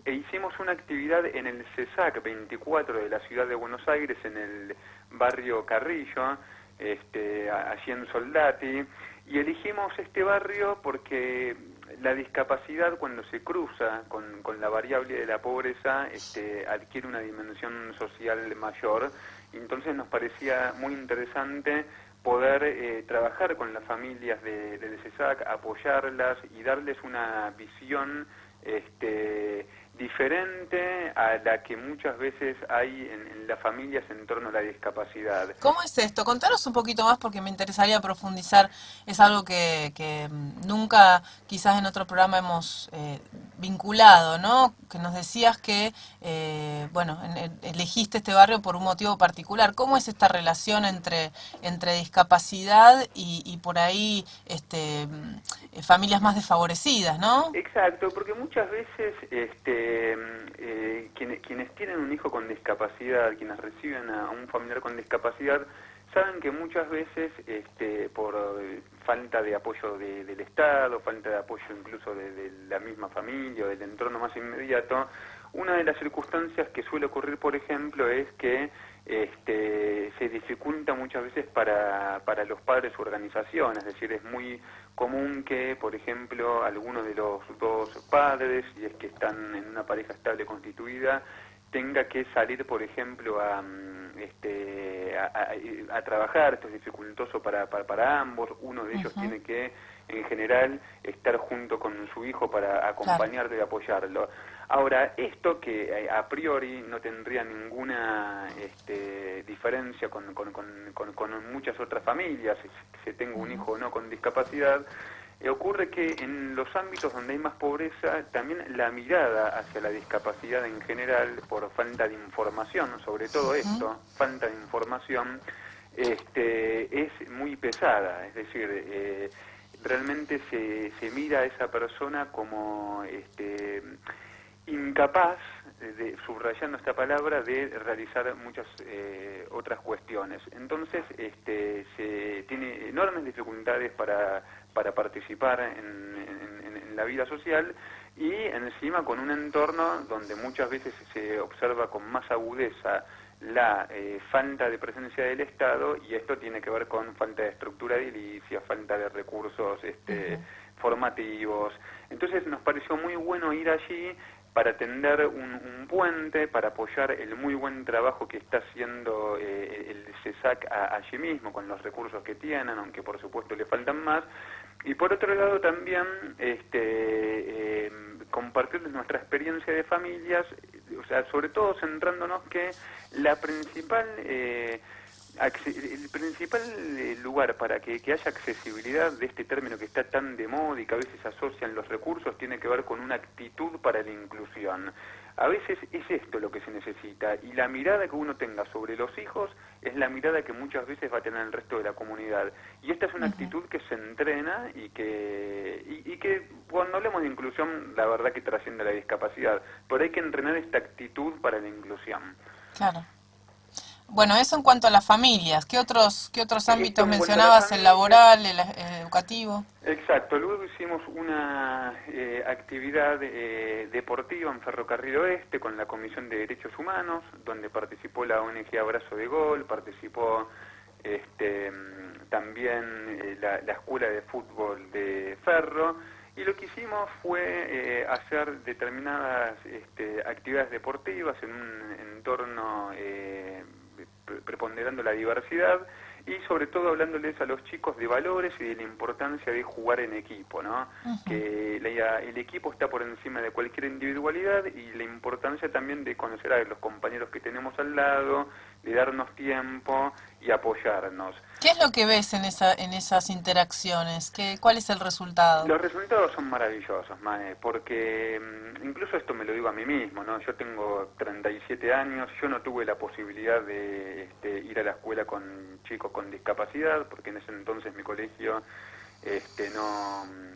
E hicimos una actividad en el CESAC 24 de la ciudad de Buenos Aires, en el barrio Carrillo, allí en Soldati, y elegimos este barrio porque la discapacidad, cuando se cruza con la variable de la pobreza, adquiere una dimensión social mayor. Entonces nos parecía muy interesante poder trabajar con las familias del CESAC, apoyarlas y darles una visión diferente a la que muchas veces hay en las familias en torno a la discapacidad.
¿Cómo es esto? Contanos un poquito más porque me interesaría profundizar. Es algo que nunca quizás en otro programa hemos vinculado, ¿no? Que nos decías que, bueno, elegiste este barrio por un motivo particular. ¿Cómo es esta relación entre discapacidad y por ahí familias más desfavorecidas, ¿no?
Exacto, porque muchas veces quienes tienen un hijo con discapacidad, quienes reciben a un familiar con discapacidad, saben que muchas veces por falta de apoyo del Estado, falta de apoyo incluso de la misma familia o del entorno más inmediato, una de las circunstancias que suele ocurrir, por ejemplo, es que se dificulta muchas veces para los padres su organización, es decir, es muy común que, por ejemplo, alguno de los dos padres, si es que están en una pareja estable constituida, tenga que salir, por ejemplo, a trabajar. Esto es dificultoso para ambos. Uno de ellos tiene que, en general, estar junto con su hijo para acompañarlo y apoyarlo. Ahora, esto que a priori no tendría ninguna diferencia con muchas otras familias, si tengo un hijo o no con discapacidad, ocurre que en los ámbitos donde hay más pobreza, también la mirada hacia la discapacidad en general, por falta de información, sobre todo esto, falta de información, es muy pesada. Es decir, realmente se mira a esa persona como incapaz, subrayando esta palabra, de realizar muchas otras cuestiones. Entonces, se tiene enormes dificultades para participar en la vida social y encima con un entorno donde muchas veces se observa con más agudeza la falta de presencia del Estado, y esto tiene que ver con falta de estructura edilicia, falta de recursos formativos. Entonces nos pareció muy bueno ir allí para tender un puente, para apoyar el muy buen trabajo que está haciendo el CESAC allí mismo, con los recursos que tienen, aunque por supuesto le faltan más. Y por otro lado también compartirles nuestra experiencia de familias, o sea, sobre todo centrándonos que la principal el principal lugar para que haya accesibilidad de este término que está tan de moda y que a veces asocian los recursos tiene que ver con una actitud para la inclusión. A veces es esto lo que se necesita, y la mirada que uno tenga sobre los hijos es la mirada que muchas veces va a tener el resto de la comunidad. Y esta es una actitud que se entrena y que cuando hablemos de inclusión, la verdad que trasciende la discapacidad, pero hay que entrenar esta actitud para la inclusión.
Claro. Bueno, eso en cuanto a las familias. ¿Qué otros ámbitos
En cuanto a
mencionabas?
las
¿El
familias,
laboral, el educativo?
Exacto, luego hicimos una actividad deportiva en Ferrocarril Oeste con la Comisión de Derechos Humanos, donde participó la ONG Abrazo de Gol, participó también la Escuela de Fútbol de Ferro, y lo que hicimos fue hacer determinadas actividades deportivas en un entorno preponderando la diversidad, y sobre todo hablándoles a los chicos de valores y de la importancia de jugar en equipo, ¿no? Que el equipo está por encima de cualquier individualidad, y la importancia también de conocer a los compañeros que tenemos al lado, de darnos tiempo y apoyarnos.
¿Qué es lo que ves en esas interacciones? ¿Cuál es el resultado?
Los resultados son maravillosos, Mae, porque incluso esto me lo digo a mí mismo, ¿no? Yo tengo 37 años, yo no tuve la posibilidad de ir a la escuela con chicos con discapacidad, porque en ese entonces mi colegio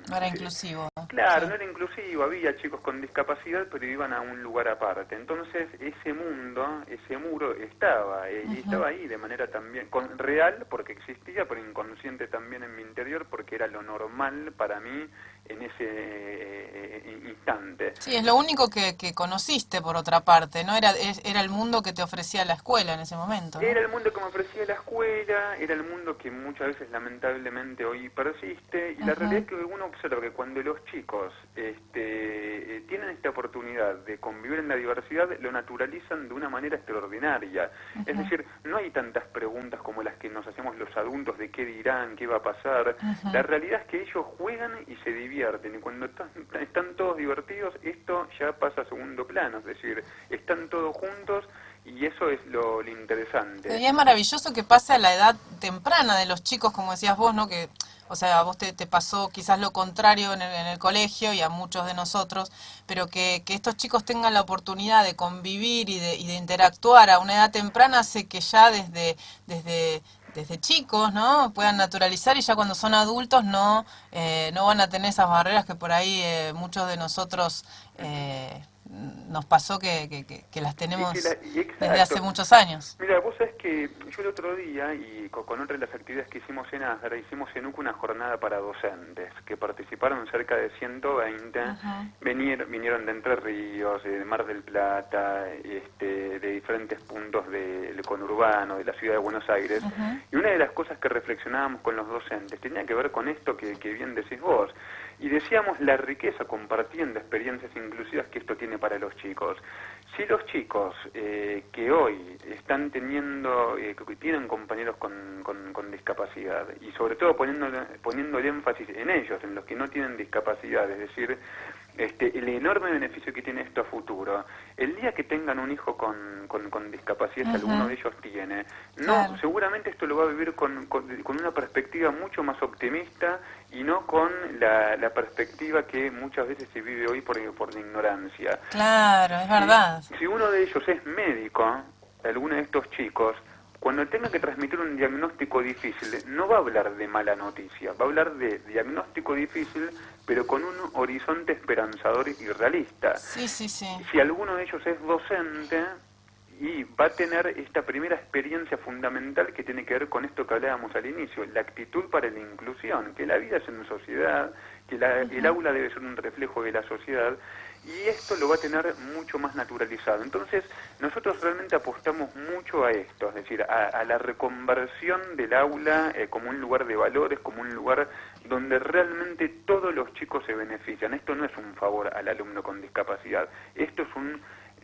No era inclusivo.
Claro,
Sí.
no era inclusivo, había chicos con discapacidad, pero iban a un lugar aparte. Entonces ese muro estaba, y estaba ahí de manera también real, porque existía, pero inconsciente también en mi interior, porque era lo normal para mí en ese instante.
Sí, es lo único que conociste por otra parte, ¿no? Era el mundo que te ofrecía la escuela en ese momento, ¿no?
Era el mundo que me ofrecía la escuela, era el mundo que muchas veces lamentablemente hoy persiste, y la realidad es que uno observa que cuando los chicos tienen esta oportunidad de convivir en la diversidad, lo naturalizan de una manera extraordinaria. Es decir, no hay tantas preguntas como las que nos hacemos los adultos de qué dirán, qué va a pasar. La realidad es que ellos juegan y se divierten, y cuando están todos divertidos, esto ya pasa a segundo plano, es decir, están todos juntos, y eso es lo interesante.
Y es maravilloso que pase a la edad temprana de los chicos, como decías vos, ¿no? Que, o sea, a vos te pasó quizás lo contrario en el colegio y a muchos de nosotros, pero que estos chicos tengan la oportunidad de convivir y de interactuar a una edad temprana hace que ya desde chicos, ¿no? Puedan naturalizar, y ya cuando son adultos no van a tener esas barreras que por ahí muchos de nosotros nos pasó que las tenemos desde hace muchos años.
Mira, vos sabés que yo el otro día, y con otra de las actividades que hicimos en ASDRA, hicimos en UCA una jornada para docentes, que participaron cerca de 120, vinieron de Entre Ríos, de Mar del Plata, de diferentes puntos del conurbano, de la ciudad de Buenos Aires, y una de las cosas que reflexionábamos con los docentes tenía que ver con esto que bien decís vos, y decíamos la riqueza compartiendo experiencias inclusivas que esto tiene para los chicos. Si los chicos que hoy están tienen compañeros con discapacidad, y sobre todo poniendo el énfasis en ellos, en los que no tienen discapacidad, es decir, el enorme beneficio que tiene esto a futuro, el día que tengan un hijo con discapacidad, si alguno de ellos tiene,
Claro.
seguramente esto lo va a vivir con una perspectiva mucho más optimista, y no con la perspectiva que muchas veces se vive hoy por la ignorancia.
Claro, es verdad.
Si uno de ellos es médico, alguno de estos chicos, cuando tenga que transmitir un diagnóstico difícil, no va a hablar de mala noticia, va a hablar de diagnóstico difícil, pero con un horizonte esperanzador y realista.
Sí.
Si alguno de ellos es docente, y va a tener esta primera experiencia fundamental que tiene que ver con esto que hablábamos al inicio, la actitud para la inclusión, que la vida es en sociedad, que el aula debe ser un reflejo de la sociedad, y esto lo va a tener mucho más naturalizado. Entonces, nosotros realmente apostamos mucho a esto, es decir, a la reconversión del aula como un lugar de valores, como un lugar donde realmente todos los chicos se benefician. Esto no es un favor al alumno con discapacidad, esto es un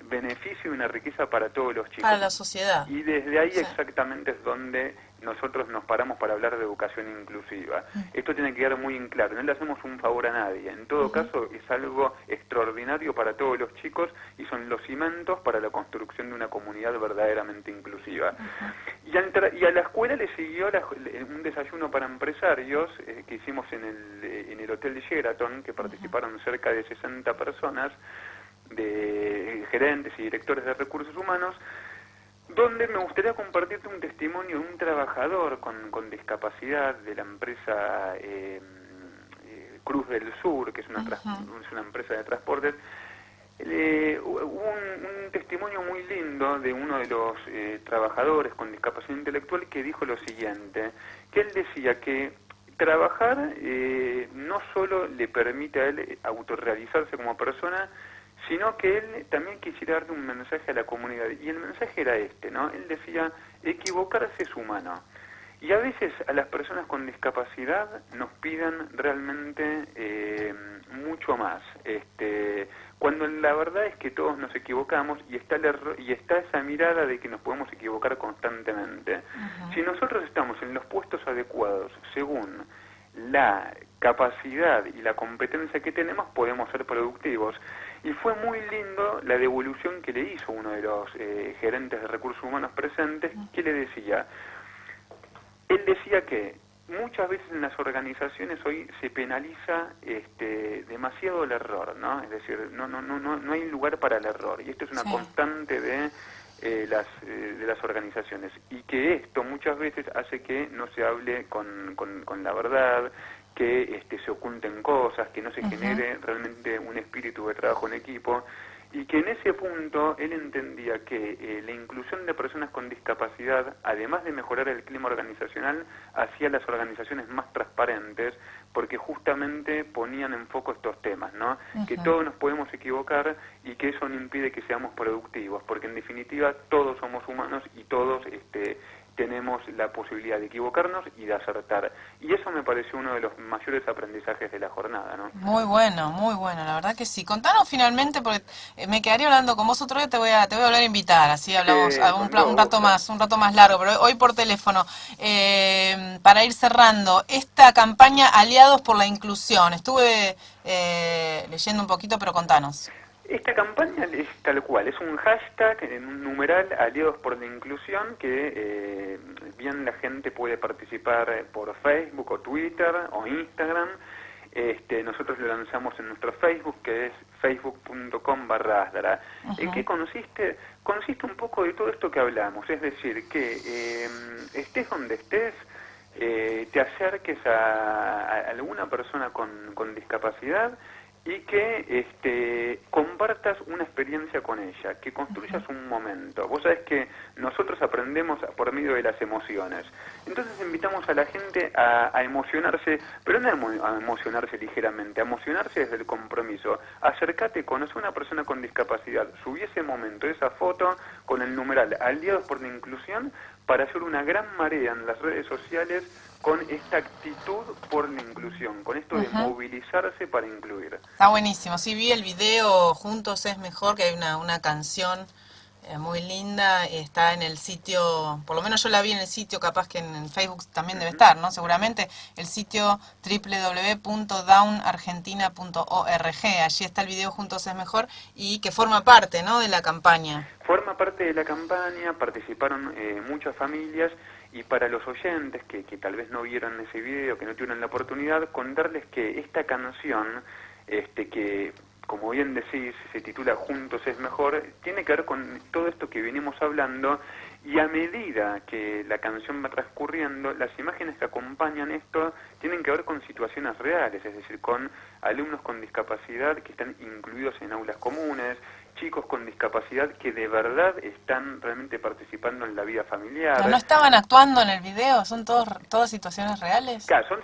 beneficio y una riqueza para todos los chicos.
Para la sociedad.
Y desde ahí
Sí.
exactamente es donde nosotros nos paramos para hablar de educación inclusiva. Esto tiene que quedar muy en claro, no le hacemos un favor a nadie, en todo caso es algo extraordinario para todos los chicos y son los cimientos para la construcción de una comunidad verdaderamente inclusiva. Y a la escuela le siguió un desayuno para empresarios que hicimos en el Hotel Sheraton, que participaron cerca de 60 personas, de gerentes y directores de recursos humanos, donde me gustaría compartirte un testimonio de un trabajador con discapacidad de la empresa Cruz del Sur, que es una empresa de transportes. Hubo un testimonio muy lindo de uno de los trabajadores con discapacidad intelectual que dijo lo siguiente, que él decía que trabajar no solo le permite a él autorrealizarse como persona, sino que él también quisiera darle un mensaje a la comunidad. Y el mensaje era este, ¿no? Él decía, equivocarse es humano. Y a veces a las personas con discapacidad nos piden realmente mucho más. Cuando la verdad es que todos nos equivocamos y está el error, y está esa mirada de que nos podemos equivocar constantemente. Si nosotros estamos en los puestos adecuados, según la capacidad y la competencia que tenemos, podemos ser productivos. Y fue muy lindo la devolución que le hizo uno de los gerentes de recursos humanos presentes, que le decía, él decía que muchas veces en las organizaciones hoy se penaliza demasiado el error, ¿no? Es decir, no hay lugar para el error, y esto es una constante de las organizaciones, y que esto muchas veces hace que no se hable con la verdad, que se oculten cosas, que no se genere realmente un espíritu de trabajo en equipo, y que en ese punto él entendía que la inclusión de personas con discapacidad, además de mejorar el clima organizacional, hacía las organizaciones más transparentes, porque justamente ponían en foco estos temas, ¿no? Que todos nos podemos equivocar y que eso no impide que seamos productivos, porque en definitiva todos somos humanos y todos tenemos la posibilidad de equivocarnos y de acertar. Y eso me pareció uno de los mayores aprendizajes de la jornada, ¿no?
Muy bueno, la verdad que sí. Contanos finalmente, porque me quedaría hablando con vos otro día, te voy a volver a invitar, así hablamos un rato más largo, pero hoy por teléfono. Para ir cerrando, esta campaña Aliados por la Inclusión, estuve leyendo un poquito, pero contanos.
Esta campaña es tal cual, es un hashtag en un numeral, Aliados por la Inclusión, que bien la gente puede participar por Facebook o Twitter o Instagram. Nosotros lo lanzamos en nuestro Facebook, que es facebook.com/Asdara. ¿En qué consiste? Consiste un poco de todo esto que hablamos, es decir, que estés donde estés, te acerques a alguna persona con discapacidad y que compartas una experiencia con ella, que construyas un momento. Vos sabés que nosotros aprendemos por medio de las emociones. Entonces invitamos a la gente a emocionarse, pero no a emocionarse ligeramente, a emocionarse desde el compromiso. Acércate, conoce a una persona con discapacidad, subí ese momento, esa foto con el numeral Aliados por la Inclusión, para hacer una gran marea en las redes sociales con esta actitud por la inclusión, con esto de movilizarse para incluir.
Está buenísimo, sí, vi el video Juntos es Mejor, que hay una canción muy linda, está en el sitio, por lo menos yo la vi en el sitio, capaz que en Facebook también debe estar, ¿no? Seguramente, el sitio www.downargentina.org, allí está el video Juntos es Mejor, y que forma parte, ¿no?, de la campaña.
Forma parte de la campaña, participaron muchas familias, y para los oyentes que tal vez no vieron ese video, que no tuvieron la oportunidad, contarles que esta canción, que como bien decís, se titula Juntos es Mejor, tiene que ver con todo esto que venimos hablando, y a medida que la canción va transcurriendo, las imágenes que acompañan esto tienen que ver con situaciones reales, es decir, con alumnos con discapacidad que están incluidos en aulas comunes, chicos con discapacidad que de verdad están realmente participando en la vida familiar.
¿No estaban actuando en el video? ¿Son todas situaciones reales?
Claro,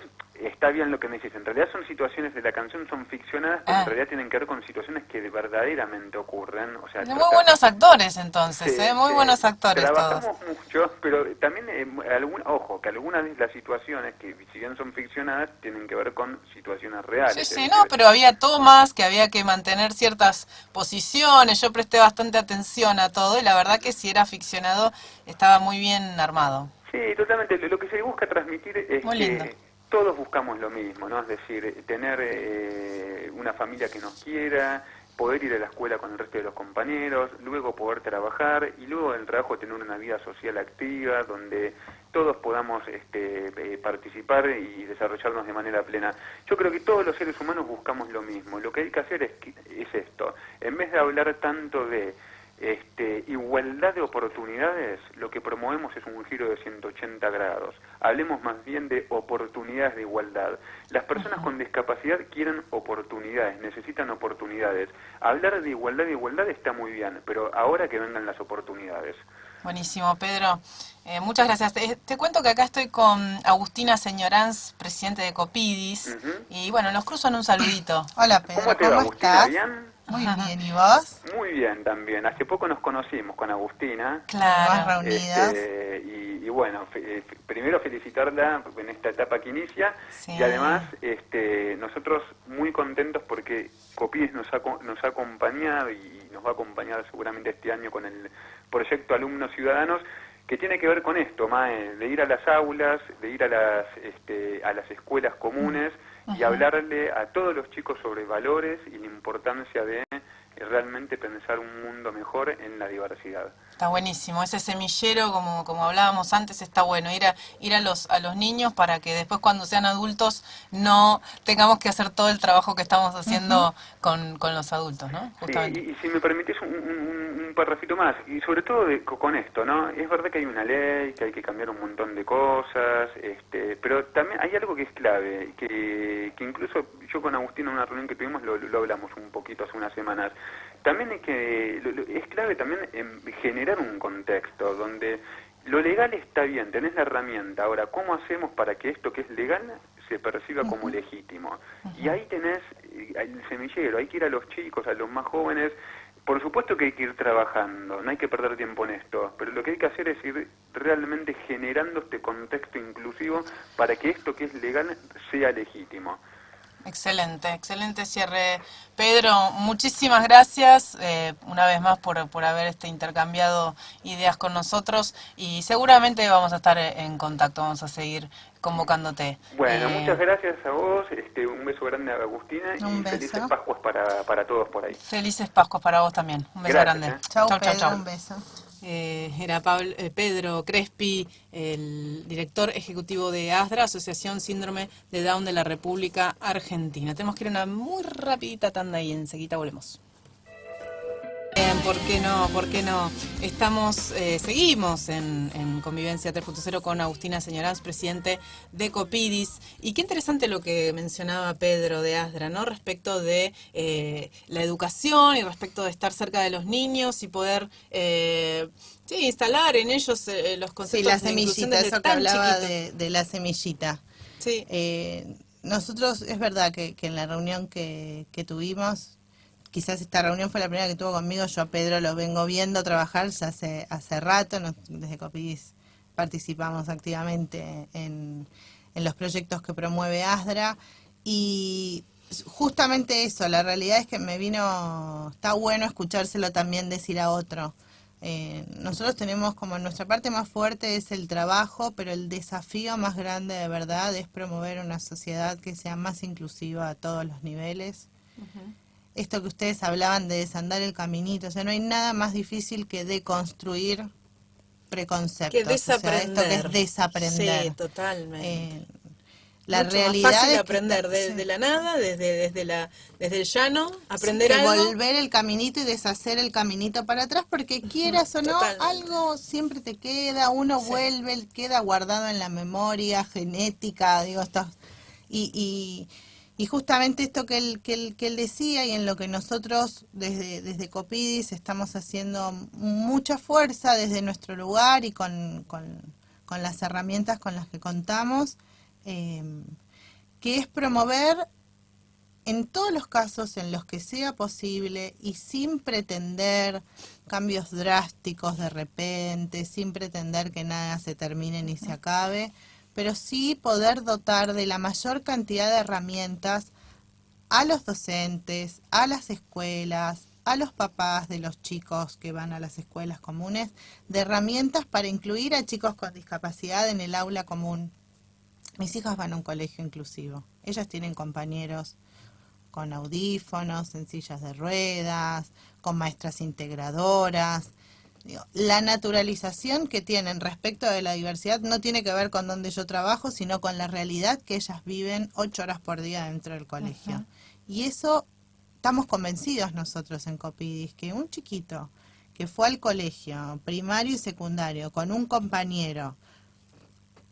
está bien lo que me dices. En realidad son situaciones de la canción, son ficcionadas, pero en realidad tienen que ver con situaciones que verdaderamente ocurren. O sea,
Muy buenos actores entonces,
sí,
muy
sí,
buenos actores todos.
trabajamos mucho, pero también, ojo, que algunas de las situaciones, que si bien son ficcionadas, tienen que ver con situaciones reales.
Sí,
Es
sí,
decir,
no, pero había tomas que había que mantener ciertas posiciones, yo presté bastante atención a todo y la verdad que si era ficcionado estaba muy bien armado.
sí, totalmente. Lo que se busca transmitir es
Muy lindo.
que todos buscamos lo mismo, ¿no? Es decir, tener una familia que nos quiera, poder ir a la escuela con el resto de los compañeros, luego poder trabajar y luego del trabajo tener una vida social activa donde todos podamos participar y desarrollarnos de manera plena. Yo creo que todos los seres humanos buscamos lo mismo. Lo que hay que hacer es esto. En vez de hablar tanto de igualdad de oportunidades, lo que promovemos es un giro de 180 grados. Hablemos más bien de oportunidades de igualdad. Las personas con discapacidad quieren oportunidades, necesitan oportunidades. Hablar de igualdad está muy bien, pero ahora que vengan las oportunidades.
Buenísimo, Pedro. Muchas gracias. Te cuento que acá estoy con Agustina Señoranz, presidente de Copidis, y bueno, nos cruzan un saludito.
Hola Pedro,
¿Cómo te va, Agustina?
estás?
¿Bien?
Muy bien, ¿y vos?
Muy bien también. Hace poco nos conocimos con Agustina.
Más
Claro.
reunidas.
Y bueno, primero felicitarla en esta etapa que inicia
Sí.
y además nosotros muy contentos porque Copidis nos ha acompañado y nos va a acompañar seguramente este año con el proyecto Alumnos Ciudadanos, que tiene que ver con esto, Mae, de ir a las aulas, de ir a las escuelas comunes y hablarle a todos los chicos sobre valores y la importancia de realmente pensar un mundo mejor en la diversidad.
Está buenísimo, ese semillero, como hablábamos antes, está bueno, ir a los niños para que después cuando sean adultos no tengamos que hacer todo el trabajo que estamos haciendo con los adultos, ¿no? Justamente.
Sí, y si me permitís un parrafito más, y sobre todo con esto, ¿no? Es verdad que hay una ley, que hay que cambiar un montón de cosas, pero también hay algo que es clave, que incluso yo con Agustín en una reunión que tuvimos lo hablamos un poquito hace unas semanas. También es clave también generar un contexto donde lo legal está bien, tenés la herramienta. Ahora, ¿cómo hacemos para que esto que es legal se perciba como legítimo? Y ahí tenés el semillero, hay que ir a los chicos, a los más jóvenes. Por supuesto que hay que ir trabajando, no hay que perder tiempo en esto, pero lo que hay que hacer es ir realmente generando este contexto inclusivo para que esto que es legal sea legítimo.
Excelente, excelente cierre. Pedro, muchísimas gracias una vez más por haber intercambiado ideas con nosotros y seguramente vamos a estar en contacto, vamos a seguir convocándote.
Bueno, muchas gracias a vos, un beso grande a Agustina y felices Pascuas para todos por ahí.
Felices Pascuas para vos también, un beso
Gracias,
grande.
Chau, Pedro, un beso.
Era Pedro Crespi, el director ejecutivo de ASDRA, Asociación Síndrome de Down de la República Argentina. Tenemos que ir a una muy rapidita tanda y enseguida volvemos. ¿Por qué no? ¿Por qué no? Seguimos en Convivencia 3.0 con Agustina Señoranz, presidente de Copidis. Y qué interesante lo que mencionaba Pedro de ASDRA, ¿no? Respecto de la educación y respecto de estar cerca de los niños y poder instalar en ellos los conceptos
Sí, la
de inclusión
semillita,
desde
eso que
tan
hablaba
chiquito.
de la semillita.
Sí.
Nosotros, es verdad que en la reunión que tuvimos, quizás esta reunión fue la primera que tuvo conmigo, yo a Pedro lo vengo viendo trabajar ya hace rato, desde Copidis participamos activamente en los proyectos que promueve ASDRA y justamente eso, la realidad es que está bueno escuchárselo también decir a otro. Nosotros tenemos como nuestra parte más fuerte es el trabajo, pero el desafío más grande de verdad es promover una sociedad que sea más inclusiva a todos los niveles. Esto que ustedes hablaban de desandar el caminito, o sea, no hay nada más difícil que deconstruir preconceptos.
Que desaprender.
O sea, esto que es desaprender.
Sí, totalmente.
La
Mucho
realidad
más fácil
es
aprender
que
de la nada, desde el llano, aprender
que
algo.
volver el caminito y deshacer el caminito para atrás, porque quieras o no,
Totalmente.
algo siempre te queda, uno vuelve, queda guardado en la memoria genética, digo, y justamente esto que él decía y en lo que nosotros desde Copidis estamos haciendo mucha fuerza desde nuestro lugar y con las herramientas con las que contamos, que es promover en todos los casos en los que sea posible y sin pretender cambios drásticos de repente, sin pretender que nada se termine ni se acabe, pero sí poder dotar de la mayor cantidad de herramientas a los docentes, a las escuelas, a los papás de los chicos que van a las escuelas comunes, de herramientas para incluir a chicos con discapacidad en el aula común. Mis hijas van a un colegio inclusivo. Ellas tienen compañeros con audífonos, en sillas de ruedas, con maestras integradoras. Digo, la naturalización que tienen respecto de la diversidad no tiene que ver con donde yo trabajo, sino con la realidad que ellas viven 8 horas por día dentro del colegio.
Ajá.
Y eso estamos convencidos nosotros en Copidis, que un chiquito que fue al colegio primario y secundario con un compañero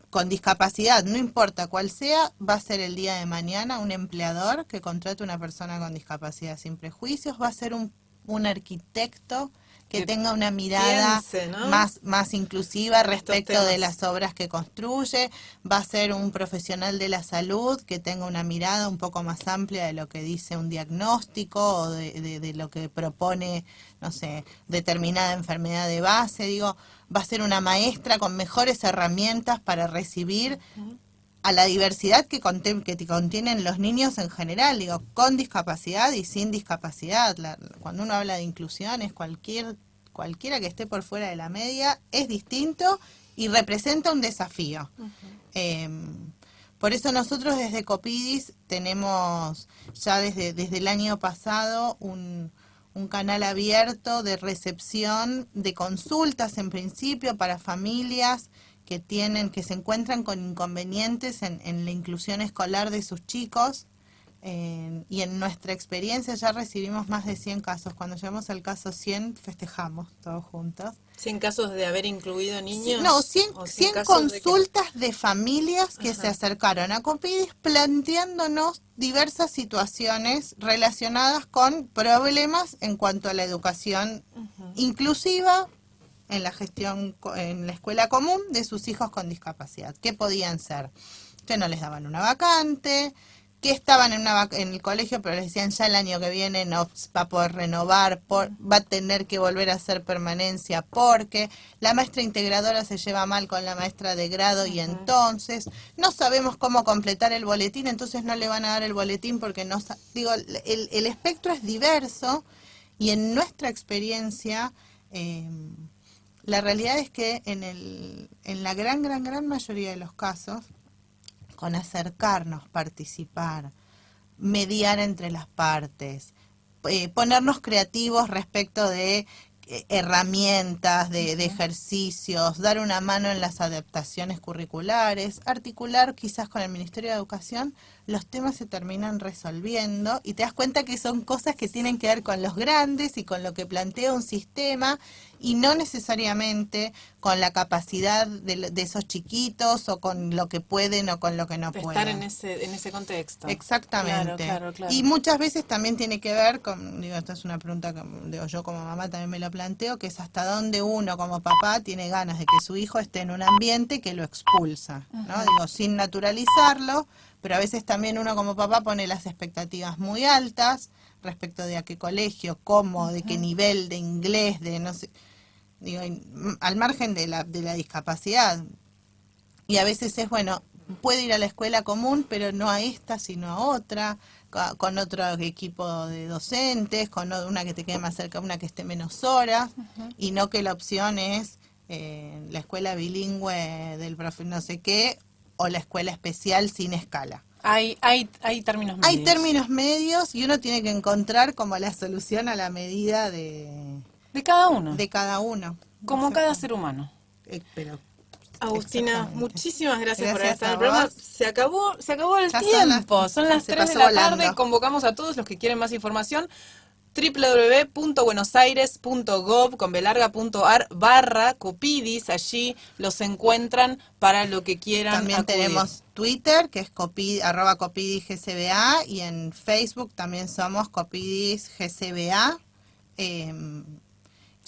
con discapacidad, no importa cuál sea, va a ser el día de mañana un empleador que contrate una persona con discapacidad sin prejuicios, va a ser un arquitecto que tenga una mirada
piense, ¿no?,
más inclusiva
en estos
respecto de
temas.
las obras que construye, va a ser un profesional de la salud que tenga una mirada un poco más amplia de lo que dice un diagnóstico o de lo que propone, no sé, determinada enfermedad de base. Digo, va a ser una maestra con mejores herramientas para recibir a la diversidad que contienen los niños en general, digo, con discapacidad y sin discapacidad. Cuando uno habla de inclusión es cualquiera que esté por fuera de la media, es distinto y representa un desafío. Por eso nosotros desde Copidis tenemos ya desde el año pasado un canal abierto de recepción de consultas en principio para familias que se encuentran con inconvenientes en la inclusión escolar de sus chicos, y en nuestra experiencia ya recibimos más de 100 casos. Cuando llegamos al caso 100 festejamos todos juntos.
100 casos de haber incluido niños.
No, 100
¿O
100
casos de que-
consultas de familias que
Ajá.
se acercaron a Copidis planteándonos diversas situaciones relacionadas con problemas en cuanto a la educación inclusiva en la gestión, en la escuela común de sus hijos con discapacidad. ¿Qué podían ser? Que no les daban una vacante, que estaban en el colegio, pero les decían ya el año que viene no va a poder renovar, va a tener que volver a hacer permanencia porque la maestra integradora se lleva mal con la maestra de grado y entonces no sabemos cómo completar el boletín, entonces no le van a dar el boletín porque no... Digo, el espectro es diverso y en nuestra experiencia... la realidad es que en la gran mayoría de los casos, con acercarnos, participar, mediar entre las partes, ponernos creativos respecto de herramientas, de ejercicios, dar una mano en las adaptaciones curriculares, articular quizás con el Ministerio de Educación, los temas se terminan resolviendo y te das cuenta que son cosas que tienen que ver con los grandes y con lo que plantea un sistema y no necesariamente con la capacidad de esos chiquitos o con lo que pueden o con lo que no
de
pueden.
estar en ese contexto.
Exactamente.
Claro.
Y muchas veces también tiene que ver con, digo, esta es una pregunta que digo, yo como mamá también me lo planteo, que es hasta dónde uno como papá tiene ganas de que su hijo esté en un ambiente que lo expulsa, ¿no? Digo, sin naturalizarlo, pero a veces también uno como papá pone las expectativas muy altas respecto de a qué colegio, cómo, de qué nivel de inglés, de no sé, digo, al margen de la discapacidad. Y a veces es, bueno, puede ir a la escuela común, pero no a esta, sino a otra, con otro equipo de docentes, con una que te quede más cerca, una que esté menos horas, y no que la opción es la escuela bilingüe del profe no sé qué, o la escuela especial sin escala.
Hay términos medios.
Hay términos medios y uno tiene que encontrar como la solución a la medida de
cada uno.
cada uno.
Como
No sé
cada
cómo.
ser humano.
Pero
Agustina,
exactamente.
muchísimas gracias por haber
Gracias
estado en el
a
programa.
vos.
Se acabó el
Ya
tiempo. Son las
se
3 de
pasó
la
volando.
tarde. Convocamos a todos los que quieren más información. www.buenosaires.gov.ar/Copidis. Allí los encuentran para lo que quieran
También
acudir.
tenemos Twitter, que es @CopidisGCBA, y en Facebook también somos CopidisGCBA.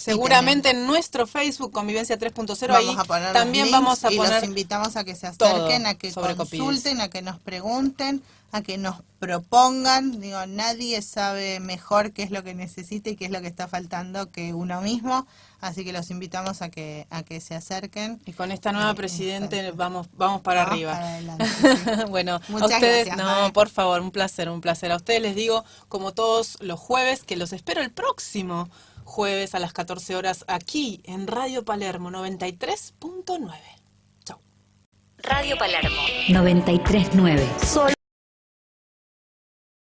Seguramente en nuestro Facebook Convivencia 3.0 ahí
vamos a poner
también
los
vamos a
links y
poner
los invitamos a que se
todo
acerquen, a que
sobre
consulten,
Copidis.
a que nos pregunten, a que nos propongan. Digo, nadie sabe mejor qué es lo que necesita y qué es lo que está faltando que uno mismo, así que los invitamos a que se acerquen.
Y con esta nueva presidente vamos para
Vamos
arriba.
para adelante, sí.
Bueno,
Muchas
a ustedes,
gracias,
no,
Mae.
por favor, un placer, un placer. A ustedes les digo, como todos los jueves, que los espero el próximo jueves a las 14 horas aquí en Radio Palermo 93.9. Chau.
Radio Palermo 93.9. Solo